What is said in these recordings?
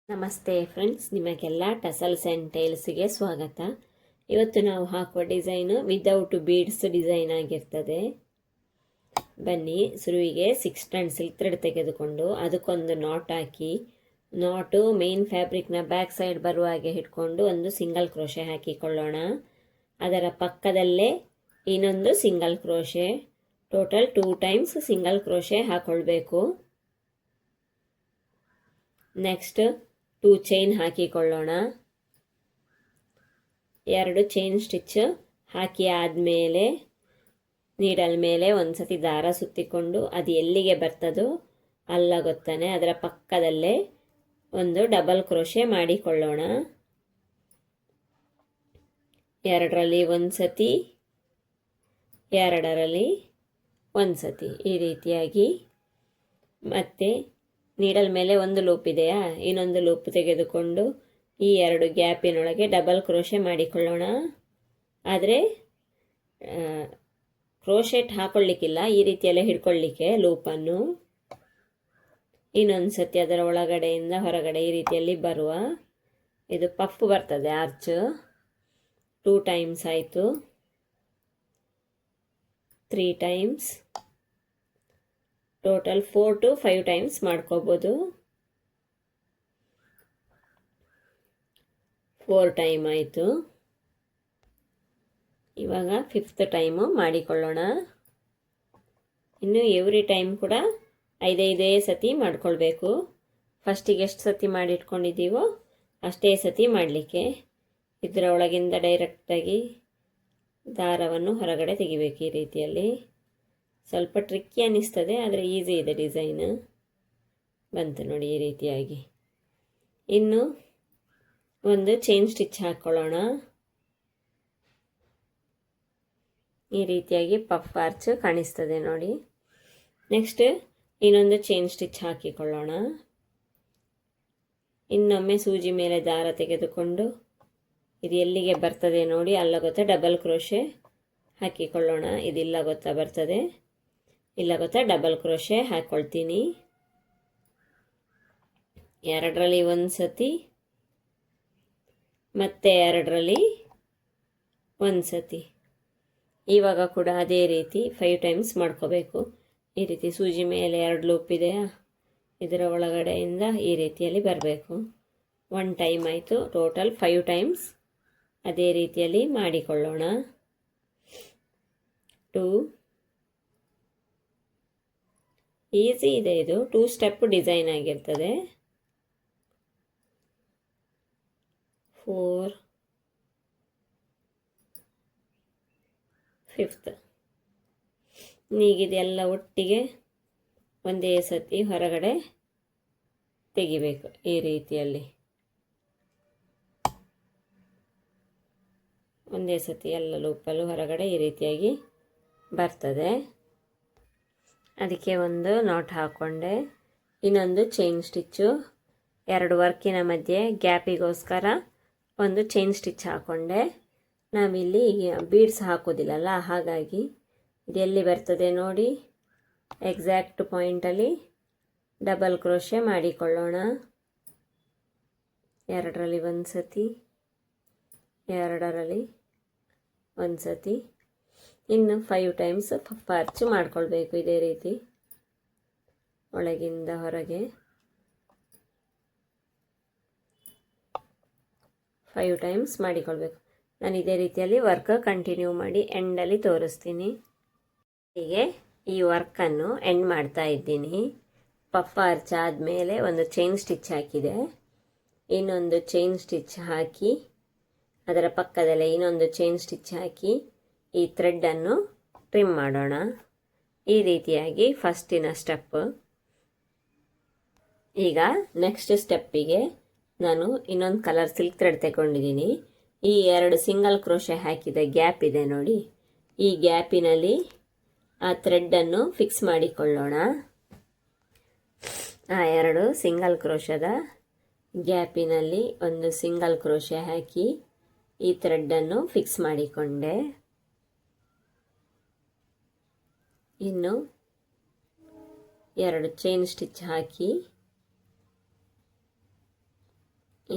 ನಮಸ್ತೆ ಫ್ರೆಂಡ್ಸ್, ನಿಮಗೆಲ್ಲ tassels and ಟೈಲ್ಸ್ಗೆ ಸ್ವಾಗತ. ಇವತ್ತು ನಾವು ಹಾಕುವ ಡಿಸೈನು ವಿದೌಟ್ ಬೀಡ್ಸ್ ಡಿಸೈನ್ ಆಗಿರ್ತದೆ. ಬನ್ನಿ, ಶುರುವಿಗೆ 6 ಸ್ಟ್ಯಾಂಡ್ ಸಿಲ್ಕ್ ಥ್ರೆಡ್ ತೆಗೆದುಕೊಂಡು ಅದಕ್ಕೊಂದು ನಾಟ್ ಹಾಕಿ, ನಾಟು ಮೇನ್ ಫ್ಯಾಬ್ರಿಕ್ನ ಬ್ಯಾಕ್ ಸೈಡ್ ಬರುವ ಹಾಗೆ ಹಿಡ್ಕೊಂಡು ಒಂದು ಸಿಂಗಲ್ ಕ್ರೋಶೆ ಹಾಕಿಕೊಳ್ಳೋಣ. ಅದರ ಪಕ್ಕದಲ್ಲೇ ಇನ್ನೊಂದು single crochet, total 2 times single crochet ಹಾಕೊಳ್ಬೇಕು. ನೆಕ್ಸ್ಟ್ 2 ಚೈನ್ ಹಾಕಿಕೊಳ್ಳೋಣ. 2 ಚೈನ್ ಸ್ಟಿಚ್ ಹಾಕಿ ಆದಮೇಲೆ ನೀಡಲ್ ಮೇಲೆ ಒಂದು ಸತಿ ದಾರ ಸುತ್ತಿಕೊಂಡು ಅದು ಎಲ್ಲಿಗೆ ಬರ್ತದೋ ಅಲ್ಲ ಗೊತ್ತಾನೆ ಅದರ ಪಕ್ಕದಲ್ಲೇ ಒಂದು ಡಬಲ್ ಕ್ರೋಶೆ ಮಾಡಿಕೊಳ್ಳೋಣ. 2ರಲ್ಲಿ ಒಂದು ಸತಿ, 2ರಲ್ಲಿ ಒಂದು ಸತಿ, ಈ ರೀತಿಯಾಗಿ. ಮತ್ತೆ ನೀಡಲ್ ಮೇಲೆ ಒಂದು ಲೂಪ್ ಇದೆಯಾ, ಇನ್ನೊಂದು ಲೂಪ್ ತೆಗೆದುಕೊಂಡು ಈ 2 ಗ್ಯಾಪಿನೊಳಗೆ ಡಬಲ್ ಕ್ರೋಶೆ ಮಾಡಿಕೊಳ್ಳೋಣ. ಆದರೆ ಕ್ರೋಶೆಟ್ ಹಾಕೊಳ್ಳಿಕ್ಕಿಲ್ಲ, ಈ ರೀತಿಯಲ್ಲೇ ಹಿಡ್ಕೊಳ್ಳಿಕ್ಕೆ ಲೂಪನ್ನು. ಇನ್ನೊಂದು ಸತಿ ಅದರ ಒಳಗಡೆಯಿಂದ ಹೊರಗಡೆ ಈ ರೀತಿಯಲ್ಲಿ ಬರುವ, ಇದು ಪಫ್ ಬರ್ತದೆ ಆರ್ಚ್. 2 ಟೈಮ್ಸ್ ಆಯಿತು, 3 ಟೈಮ್ಸ್, ಟೋಟಲ್ 4 to 5 ಟೈಮ್ಸ್ ಮಾಡ್ಕೋಬೋದು. 4 ಟೈಮ್ ಆಯಿತು. ಇವಾಗ 5th ಟೈಮು ಮಾಡಿಕೊಳ್ಳೋಣ. ಇನ್ನು ಎವ್ರಿ ಟೈಮ್ ಕೂಡ 5 ಸತಿ ಮಾಡ್ಕೊಳ್ಬೇಕು. ಫಸ್ಟಿಗೆ ಎಷ್ಟು ಸತಿ ಮಾಡಿಟ್ಕೊಂಡಿದ್ದೀವೋ ಅಷ್ಟೇ ಸತಿ ಮಾಡಲಿಕ್ಕೆ. ಇದರ ಒಳಗಿಂದ ಡೈರೆಕ್ಟಾಗಿ ದಾರವನ್ನು ಹೊರಗಡೆ ತೆಗಿಬೇಕು. ಈ ರೀತಿಯಲ್ಲಿ ಸ್ವಲ್ಪ ಟ್ರಿಕ್ಕಿ ಅನ್ನಿಸ್ತದೆ, ಆದರೆ ಈಸಿ ಇದೆ ಡಿಸೈನ್. ಬಂತು ನೋಡಿ ಈ ರೀತಿಯಾಗಿ. ಇನ್ನು ಒಂದು ಚೈನ್ ಸ್ಟಿಚ್ ಹಾಕ್ಕೊಳ್ಳೋಣ. ಈ ರೀತಿಯಾಗಿ ಪಫ್ ಆರ್ಚ್ ಕಾಣಿಸ್ತದೆ ನೋಡಿ. ನೆಕ್ಸ್ಟ್ ಇನ್ನೊಂದು ಚೈನ್ ಸ್ಟಿಚ್ ಹಾಕಿಕೊಳ್ಳೋಣ. ಇನ್ನೊಮ್ಮೆ ಸೂಜಿ ಮೇಲೆ ದಾರ ತೆಗೆದುಕೊಂಡು ಇದು ಎಲ್ಲಿಗೆ ಬರ್ತದೆ ನೋಡಿ ಅಲ್ಲ ಗೊತ್ತಾ ಡಬಲ್ ಕ್ರೋಶೆ ಹಾಕಿಕೊಳ್ಳೋಣ. ಇದಿಲ್ಲ ಗೊತ್ತಾ ಬರ್ತದೆ, ಇಲ್ಲ ಗೊತ್ತಾ ಡಬಲ್ ಕ್ರೋಶೆ ಹಾಕ್ಕೊಳ್ತೀನಿ. 2ರಲ್ಲಿ ಒಂದು ಸತಿ, ಮತ್ತೆ 2ರಲ್ಲಿ ಒಂದು ಸತಿ. ಇವಾಗ ಕೂಡ ಅದೇ ರೀತಿ 5 ಟೈಮ್ಸ್ ಮಾಡ್ಕೋಬೇಕು. ಈ ರೀತಿ ಸೂಜಿ ಮೇಲೆ 2 ಲೂಪ್ ಇದೆಯಾ, ಇದರ ಒಳಗಡೆಯಿಂದ ಈ ರೀತಿಯಲ್ಲಿ ಬರಬೇಕು. 1 ಟೈಮ್ ಆಯಿತು, ಟೋಟಲ್ 5 ಟೈಮ್ಸ್ ಅದೇ ರೀತಿಯಲ್ಲಿ ಮಾಡಿಕೊಳ್ಳೋಣ. 2, ಈಸಿ ಇದೆ, ಇದು 2 ಸ್ಟೆಪ್ ಡಿಸೈನ್ ಆಗಿರ್ತದೆ. 4, 5th. ಈಗಿದೆಲ್ಲ ಒಟ್ಟಿಗೆ ಒಂದೇ ಸತಿ ಹೊರಗಡೆ ತೆಗಿಬೇಕು. ಈ ರೀತಿಯಲ್ಲಿ ಒಂದೇ ಸತಿ ಎಲ್ಲ ಲೂಪಲ್ಲೂ ಹೊರಗಡೆ ಈ ರೀತಿಯಾಗಿ ಬರ್ತದೆ. ಅದಕ್ಕೆ ಒಂದು ನಾಟ್ ಹಾಕ್ಕೊಂಡೆ. ಇನ್ನೊಂದು ಚೈನ್ ಸ್ಟಿಚ್ಚು, 2 ವರ್ಕಿನ ಮಧ್ಯೆ ಗ್ಯಾಪಿಗೋಸ್ಕರ ಒಂದು ಚೈನ್ ಸ್ಟಿಚ್ ಹಾಕ್ಕೊಂಡೆ. ನಾವಿಲ್ಲಿ ಬೀಡ್ಸ್ ಹಾಕೋದಿಲ್ಲಲ್ಲ, ಹಾಗಾಗಿ ಇದೆಲ್ಲಿ ಬರ್ತದೆ ನೋಡಿ ಎಕ್ಸಾಕ್ಟ್ ಪಾಯಿಂಟಲ್ಲಿ ಡಬಲ್ ಕ್ರೋಶೆ ಮಾಡಿಕೊಳ್ಳೋಣ. 2ರಲ್ಲಿ ಒಂದು ಸತಿ, 2ರಲ್ಲಿ ಒಂದು ಸತಿ. ಇನ್ನು 5 ಟೈಮ್ಸ್ ಪಫ್ ಆರ್ಚ್ ಮಾಡ್ಕೊಳ್ಬೇಕು. ಇದೇ ರೀತಿ ಒಳಗಿಂದ ಹೊರಗೆ 5 ಟೈಮ್ಸ್ ಮಾಡಿಕೊಳ್ಬೇಕು. ನಾನು ಇದೇ ರೀತಿಯಲ್ಲಿ ವರ್ಕ್ ಕಂಟಿನ್ಯೂ ಮಾಡಿ ಎಂಡಲ್ಲಿ ತೋರಿಸ್ತೀನಿ. ಹೀಗೆ ಈ ವರ್ಕನ್ನು ಎಂಡ್ ಮಾಡ್ತಾ ಇದ್ದೀನಿ. ಪಫ್ ಆರ್ಚ್ ಆದಮೇಲೆ ಒಂದು ಚೈನ್ ಸ್ಟಿಚ್ ಹಾಕಿದೆ, ಇನ್ನೊಂದು ಚೈನ್ ಸ್ಟಿಚ್ ಹಾಕಿ ಅದರ ಪಕ್ಕದಲ್ಲೇ ಇನ್ನೊಂದು ಚೈನ್ ಸ್ಟಿಚ್ ಹಾಕಿ ಈ ಥ್ರೆಡ್ಡನ್ನು ಟ್ರಿಮ್ ಮಾಡೋಣ. ಈ ರೀತಿಯಾಗಿ ಫಸ್ಟಿನ ಸ್ಟೆಪ್. ಈಗ ನೆಕ್ಸ್ಟ್ ಸ್ಟೆಪ್ಪಿಗೆ ನಾನು ಇನ್ನೊಂದು ಕಲರ್ ಸಿಲ್ಕ್ ಥ್ರೆಡ್ ತಗೊಂಡಿದ್ದೀನಿ. ಈ 2 ಸಿಂಗಲ್ ಕ್ರೋಶೆ ಹಾಕಿದ ಗ್ಯಾಪ್ ಇದೆ ನೋಡಿ, ಈ ಗ್ಯಾಪಿನಲ್ಲಿ ಆ ಥ್ರೆಡ್ಡನ್ನು ಫಿಕ್ಸ್ ಮಾಡಿಕೊಳ್ಳೋಣ. ಆ 2 ಸಿಂಗಲ್ ಕ್ರೋಶದ ಗ್ಯಾಪಿನಲ್ಲಿ ಒಂದು ಸಿಂಗಲ್ ಕ್ರೋಶೆ ಹಾಕಿ ಈ ಥ್ರೆಡ್ಡನ್ನು ಫಿಕ್ಸ್ ಮಾಡಿಕೊಂಡೆ. ಇನ್ನು 2 ಚೈನ್ ಸ್ಟಿಚ್ ಹಾಕಿ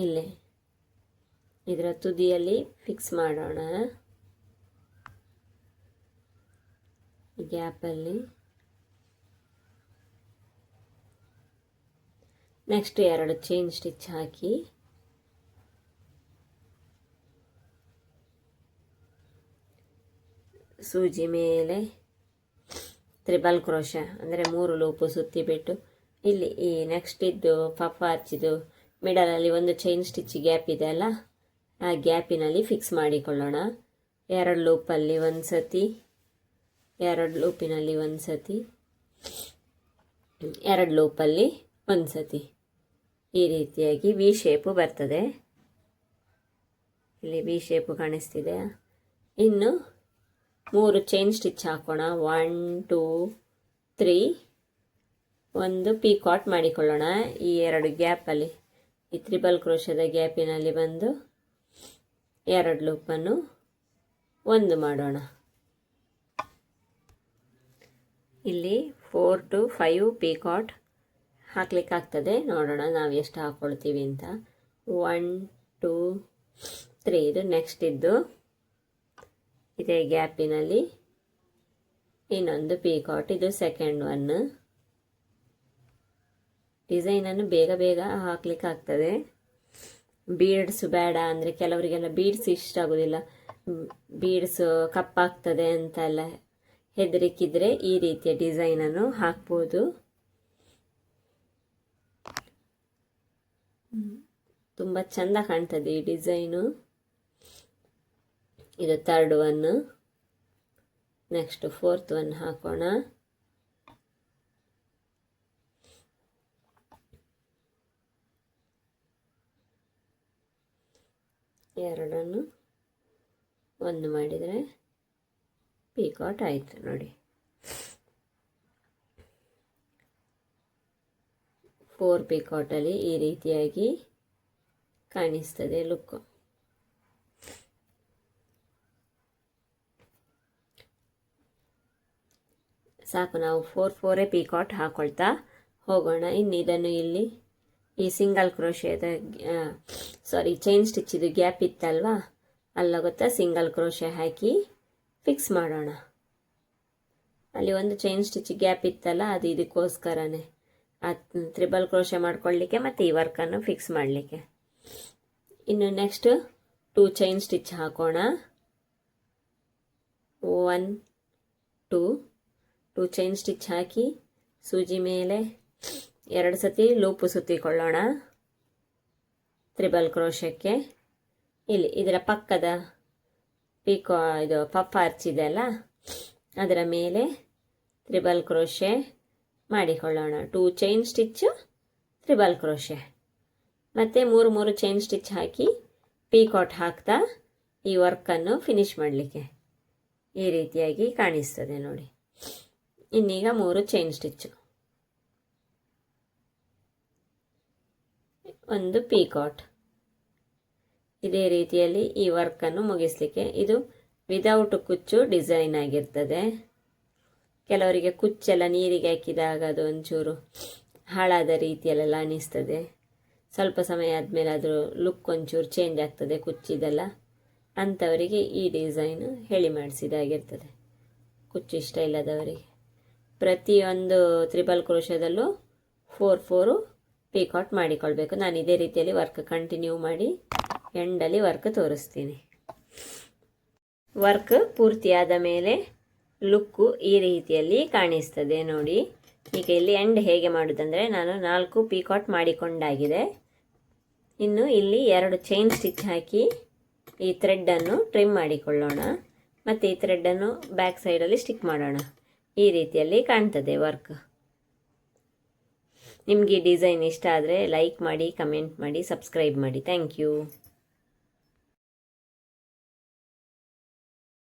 ಇಲ್ಲಿ ಇದರ ತುದಿಯಲ್ಲಿ ಫಿಕ್ಸ್ ಮಾಡೋಣ, ಗ್ಯಾಪಲ್ಲಿ. ನೆಕ್ಸ್ಟ್ 2 ಚೈನ್ ಸ್ಟಿಚ್ ಹಾಕಿ ಸೂಜಿ ಮೇಲೆ ತ್ರಿಬಲ್ ಕ್ರೋಶ ಅಂದರೆ 3 ಲೂಪು ಸುತ್ತಿ ಬಿಟ್ಟು ಇಲ್ಲಿ ಈ ನೆಕ್ಸ್ಟ್ ಇದ್ದು ಪಫ್ ಆರ್ಚಿದು ಮಿಡಲಲ್ಲಿ ಒಂದು ಚೈನ್ ಸ್ಟಿಚ್ ಗ್ಯಾಪ್ ಇದೆ ಅಲ್ಲ, ಆ ಗ್ಯಾಪಿನಲ್ಲಿ ಫಿಕ್ಸ್ ಮಾಡಿಕೊಳ್ಳೋಣ. 2 ಲೂಪಲ್ಲಿ ಒಂದು ಸತಿ, 2 ಲೂಪಿನಲ್ಲಿ ಒಂದು ಸತಿ, 2 ಲೂಪಲ್ಲಿ ಒಂದು ಸತಿ. ಈ ರೀತಿಯಾಗಿ ವಿ ಶೇಪು ಬರ್ತದೆ. ಇಲ್ಲಿ ವಿ ಶೇಪು ಕಾಣಿಸ್ತಿದೆ. ಇನ್ನು 3 ಚೈನ್ ಸ್ಟಿಚ್ ಹಾಕೋಣ. 1 2 3 ಒಂದು ಪೀಕಾಟ್ ಮಾಡಿಕೊಳ್ಳೋಣ. ಈ 2 ಗ್ಯಾಪಲ್ಲಿ, ಈ ತ್ರಿಬಲ್ ಕ್ರೋಶದ ಗ್ಯಾಪಿನಲ್ಲಿ ಬಂದು 2 ಲೂಪನ್ನು ಒಂದು ಮಾಡೋಣ. ಇಲ್ಲಿ 4 to 5 ಪೀಕಾಟ್ ಹಾಕ್ಲಿಕ್ಕಾಗ್ತದೆ. ನೋಡೋಣ ನಾವು ಎಷ್ಟು ಹಾಕ್ಕೊಳ್ತೀವಿ ಅಂತ. 1 2 3 ಇದು ನೆಕ್ಸ್ಟ್ ಇದ್ದು ಇದೇ ಗ್ಯಾಪಿನಲ್ಲಿ ಇನ್ನೊಂದು ಪೀಕಾಟ್, ಇದು ಸೆಕೆಂಡ್ ಒನ್. ಡಿಸೈನನ್ನು ಬೇಗ ಬೇಗ ಹಾಕ್ಲಿಕ್ಕಾಗ್ತದೆ. ಬೀಡ್ಸ್ ಬೇಡ ಅಂದರೆ ಕೆಲವರಿಗೆಲ್ಲ ಬೀಡ್ಸ್ ಇಷ್ಟ ಆಗೋದಿಲ್ಲ, ಬೀಡ್ಸ್ ಕಪ್ಪಾಗ್ತದೆ ಅಂತೆಲ್ಲ ಹೆದರಿಕಿದ್ರೆ ಈ ರೀತಿಯ ಡಿಸೈನನ್ನು ಹಾಕ್ಬೋದು. ತುಂಬ ಚೆಂದ ಕಾಣ್ತದೆ ಈ ಡಿಸೈನು. ಇದು 3rd one. Next 4th one ಹಾಕೋಣ. ಎರಡನ್ನು ಒಂದು ಮಾಡಿದರೆ ಪೀಕಾಟ್ ಆಯಿತು ನೋಡಿ. 4 ಪೀಕಾಟಲ್ಲಿ ಈ ರೀತಿಯಾಗಿ ಕಾಣಿಸ್ತದೆ ಲುಕ್. ಸಾಕು, ನಾವು 4 ಪೀಕಾಟ್ ಹಾಕೊಳ್ತಾ ಹೋಗೋಣ. ಇನ್ನು ಇದನ್ನು ಇಲ್ಲಿ ಈ ಸಿಂಗಲ್ ಕ್ರೋಶೆದ ಚೈನ್ ಸ್ಟಿಚ್ಚಿದು ಗ್ಯಾಪ್ ಇತ್ತಲ್ವಾ, ಅಲ್ಲ ಗೊತ್ತಾ, ಸಿಂಗಲ್ ಕ್ರೋಶೆ ಹಾಕಿ ಫಿಕ್ಸ್ ಮಾಡೋಣ. ಅಲ್ಲಿ ಒಂದು ಚೈನ್ ಸ್ಟಿಚ್ ಗ್ಯಾಪ್ ಇತ್ತಲ್ಲ, ಅದು ಇದಕ್ಕೋಸ್ಕರನೇ, ಆ ತ್ರಿಬಲ್ ಕ್ರೋಶೆ ಮಾಡ್ಕೊಳ್ಳಿಕ್ಕೆ ಮತ್ತು ಈ ವರ್ಕನ್ನು ಫಿಕ್ಸ್ ಮಾಡಲಿಕ್ಕೆ. ಇನ್ನು ನೆಕ್ಸ್ಟ್ 2 ಚೈನ್ ಸ್ಟಿಚ್ ಹಾಕೋಣ. 1 2 ಚೈನ್ ಸ್ಟಿಚ್ ಹಾಕಿ ಸೂಜಿ ಮೇಲೆ 2 ಸತಿ ಲೂಪು ಸುತ್ತಿಕೊಳ್ಳೋಣ ತ್ರಿಬಲ್ ಕ್ರೋಶಕ್ಕೆ. ಇಲ್ಲಿ ಇದರ ಪಕ್ಕದ ಇದು ಪಫ್ ಆರ್ಚ್ ಇದೆಯಲ್ಲ, ಅದರ ಮೇಲೆ ತ್ರಿಬಲ್ ಕ್ರೋಶೆ ಮಾಡಿಕೊಳ್ಳೋಣ. 2 ಚೈನ್ ಸ್ಟಿಚ್ಚು, ತ್ರಿಬಲ್ ಕ್ರೋಶೆ, ಮತ್ತು 3 ಚೈನ್ ಸ್ಟಿಚ್ ಹಾಕಿ ಪೀಕಾಟ್ ಹಾಕ್ತಾ ಈ ವರ್ಕನ್ನು ಫಿನಿಶ್ ಮಾಡಲಿಕ್ಕೆ ಈ ರೀತಿಯಾಗಿ ಕಾಣಿಸ್ತದೆ ನೋಡಿ. ಇನ್ನೀಗ 3 ಚೈನ್ ಸ್ಟಿಚ್ಚು, ಒಂದು ಪೀಕಾಟ್. ಇದೇ ರೀತಿಯಲ್ಲಿ ಈ ವರ್ಕನ್ನು ಮುಗಿಸ್ಲಿಕ್ಕೆ. ಇದು ವಿದೌಟ್ ಕುಚ್ಚು ಡಿಸೈನ್ ಆಗಿರ್ತದೆ. ಕೆಲವರಿಗೆ ಕುಚ್ಚೆಲ್ಲ ನೀರಿಗೆ ಹಾಕಿದಾಗ ಅದು ಒಂಚೂರು ಹಾಳಾದ ರೀತಿಯಲ್ಲೆಲ್ಲ ಅನಿಸ್ತದೆ. ಸ್ವಲ್ಪ ಸಮಯ ಆದಮೇಲೆ ಅದರ ಲುಕ್ ಒಂಚೂರು ಚೇಂಜ್ ಆಗ್ತದೆ ಕುಚ್ಚಿದೆಲ್ಲ. ಅಂಥವರಿಗೆ ಈ ಡಿಸೈನು ಹೇಳಿ ಮಾಡಿಸಿದಾಗಿರ್ತದೆ. ಕುಚ್ಚು ಇಷ್ಟ ಇಲ್ಲದವರಿಗೆ ಪ್ರತಿಯೊಂದು ತ್ರಿಬಲ್ ಕ್ರೋಶದಲ್ಲೂ 4 ಪೀಕಾಟ್ ಮಾಡಿಕೊಳ್ಬೇಕು. ನಾನು ಇದೇ ರೀತಿಯಲ್ಲಿ ವರ್ಕ್ ಕಂಟಿನ್ಯೂ ಮಾಡಿ ಎಂಡಲ್ಲಿ ವರ್ಕ್ ತೋರಿಸ್ತೀನಿ. ವರ್ಕ್ ಪೂರ್ತಿಯಾದ ಮೇಲೆ ಲುಕ್ಕು ಈ ರೀತಿಯಲ್ಲಿ ಕಾಣಿಸ್ತದೆ ನೋಡಿ. ಈಗ ಇಲ್ಲಿ ಎಂಡ್ ಹೇಗೆ ಮಾಡೋದಂದರೆ, ನಾನು 4 ಪೀಕಾಟ್ ಮಾಡಿಕೊಂಡಾಗಿದೆ. ಇನ್ನು ಇಲ್ಲಿ 2 ಚೈನ್ ಸ್ಟಿಚ್ ಹಾಕಿ ಈ ಥ್ರೆಡ್ಡನ್ನು ಟ್ರಿಮ್ ಮಾಡಿಕೊಳ್ಳೋಣ ಮತ್ತು ಈ ಥ್ರೆಡ್ಡನ್ನು ಬ್ಯಾಕ್ ಸೈಡಲ್ಲಿ ಸ್ಟಿಕ್ ಮಾಡೋಣ. ಈ ರೀತಿಯಲ್ಲಿ ಕಾಣ್ತದೆ ವರ್ಕ್. ನಿಮಗೆ ಈ ಡಿಸೈನ್ ಇಷ್ಟ ಆದರೆ ಲೈಕ್ ಮಾಡಿ, ಕಮೆಂಟ್ ಮಾಡಿ, ಸಬ್ಸ್ಕ್ರೈಬ್ ಮಾಡಿ. Thank you.